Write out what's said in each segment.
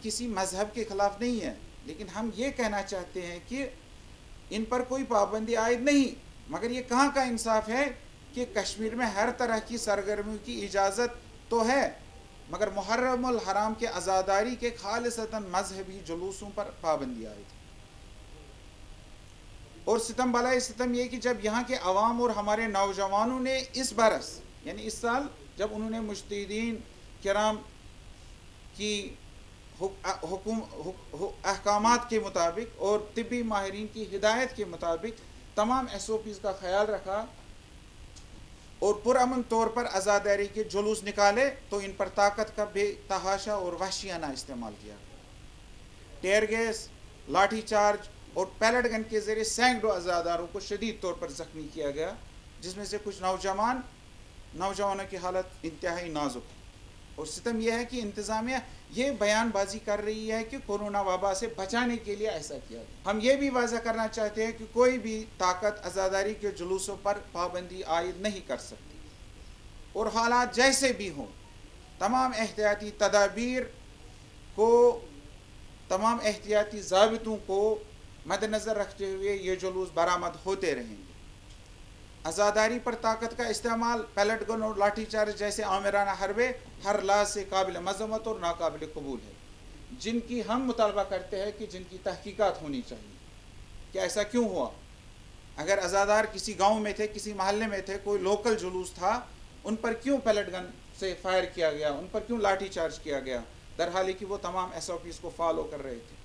کسی مذہب کے خلاف نہیں ہیں، لیکن ہم یہ کہنا چاہتے ہیں کہ ان پر کوئی پابندی عائد نہیں، مگر یہ کہاں کا انصاف ہے کہ کشمیر میں ہر طرح کی سرگرمیوں کی اجازت تو ہے، مگر محرم الحرام کے عزاداری کے خالصتاً مذہبی جلوسوں پر پابندی عائد ہے۔ اور ستم بالائے ستم یہ کہ جب یہاں کے عوام اور ہمارے نوجوانوں نے اس برس یعنی اس سال جب انہوں نے مجتہدین کرام کی احکامات کے مطابق اور طبی ماہرین کی ہدایت کے مطابق تمام SOPs کا خیال رکھا اور پرامن طور پر عزاداری کے جلوس نکالے، تو ان پر طاقت کا بے تحاشا اور وحشیانہ استعمال کیا گیا۔ ٹیئر گیس، لاٹھی چارج اور پیلٹ گن کے ذریعے سینکڑوں عزاداروں کو شدید طور پر زخمی کیا گیا، جس میں سے کچھ نوجوانوں کی حالت انتہائی نازک ہے۔ اور ستم یہ ہے کہ انتظامیہ یہ بیان بازی کر رہی ہے کہ کورونا وبا سے بچانے کے لیے ایسا کیا گیا۔ ہم یہ بھی واضح کرنا چاہتے ہیں کہ کوئی بھی طاقت عزاداری کے جلوسوں پر پابندی عائد نہیں کر سکتی، اور حالات جیسے بھی ہوں تمام احتیاطی ضابطوں کو مد نظر رکھتے ہوئے یہ جلوس برآمد ہوتے رہیں گے۔ عزاداری پر طاقت کا استعمال، پیلٹ گن اور لاٹھی چارج جیسے آمرانہ حربے ہر لحاظ سے قابل مذمت اور ناقابل قبول ہے، جن کی ہم مطالبہ کرتے ہیں کہ جن کی تحقیقات ہونی چاہیے کہ ایسا کیوں ہوا۔ اگر عزادار کسی گاؤں میں تھے، کسی محلے میں تھے، کوئی لوکل جلوس تھا، ان پر کیوں پیلٹ گن سے فائر کیا گیا، ان پر کیوں لاٹھی چارج کیا گیا، درحالی کہ وہ تمام SOPs کو فالو کر رہے تھے۔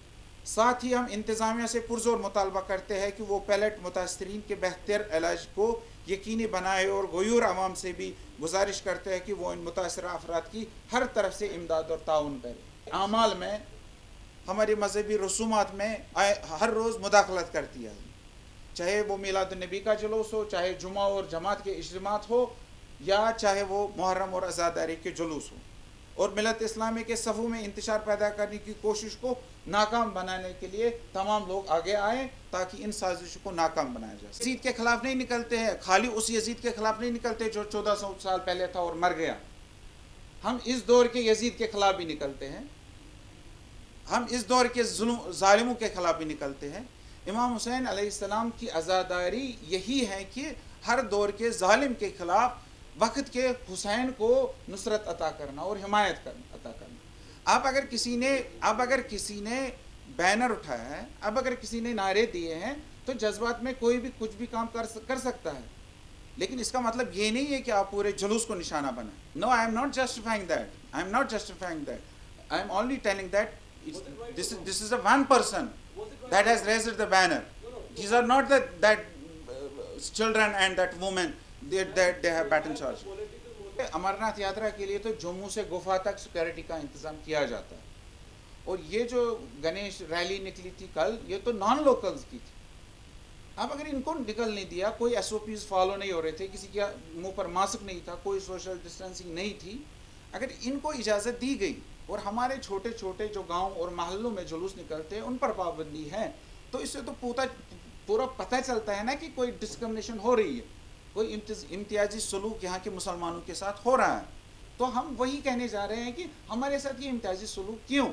ساتھ ہی ہم انتظامیہ سے پرزور مطالبہ کرتے ہیں کہ وہ پیلٹ متاثرین کے بہتر علاج کو یقینی بنائے، اور غیور عوام سے بھی گزارش کرتے ہیں کہ وہ ان متاثرہ افراد کی ہر طرف سے امداد اور تعاون کرے۔ اعمال میں، ہماری مذہبی رسومات میں ہر روز مداخلت کرتی ہے، چاہے وہ میلاد النبی کا جلوس ہو، چاہے جمعہ اور جماعت کے اجتماعات ہو، یا چاہے وہ محرم اور عزاداری کے جلوس ہو، اور ملت اسلامی کے صفوں میں انتشار پیدا کرنے کی کوشش کو ناکام بنانے کے لیے تمام لوگ آگے آئیں تاکہ ان سازشوں کو ناکام بنایا جائے۔ یزید کے خلاف نہیں نکلتے ہیں، خالی اس یزید کے خلاف نہیں نکلتے جو 1400 سال پہلے تھا اور مر گیا، ہم اس دور کے یزید کے خلاف بھی نکلتے ہیں، ہم اس دور کے ظالموں کے خلاف بھی نکلتے ہیں۔ امام حسین علیہ السلام کی عزاداری یہی ہے کہ ہر دور کے ظالم کے خلاف وقت کے حسین کو نصرت عطا کرنا اور حمایت عطا کرنا۔ اب اگر کسی نے بینر اٹھایا ہے، اب اگر کسی نے نعرے دیے ہیں، تو جذبات میں کوئی بھی کچھ بھی کام کر سکتا ہے، لیکن اس کا مطلب یہ نہیں ہے کہ آپ پورے جلوس کو نشانہ بنائیں۔ No, I am not justifying that. I am not justifying that. I am only telling that this is a one person that has raised the banner. These are not that children and that women that they have baton charge. Amarnath یاترا کے لیے تو جموں سے گفا تک security کا انتظام کیا جاتا ہے، اور یہ جو گنیش ریلی نکلی تھی کل، یہ تو نان لوکلز کی تھی۔ اب اگر ان کو نکل نہیں دیا، کوئی SOPs فالو نہیں ہو رہے تھے، کسی کے منہ پر ماسک نہیں تھا، کوئی سوشل ڈسٹینسنگ نہیں تھی، اگر ان کو اجازت دی گئی اور ہمارے چھوٹے چھوٹے جو گاؤں اور محلوں میں جلوس نکلتے ہیں ان پر پابندی ہے، تو اس سے تو پورا پتہ چلتا ہے نا کہ کوئی ڈسکرمنیشن ہو رہی ہے، کوئی امتیازی سلوک یہاں کے مسلمانوں کے ساتھ ہو رہا ہے۔ تو ہم وہی کہنے جا رہے ہیں کہ ہمارے ساتھ یہ امتیازی سلوک کیوں؟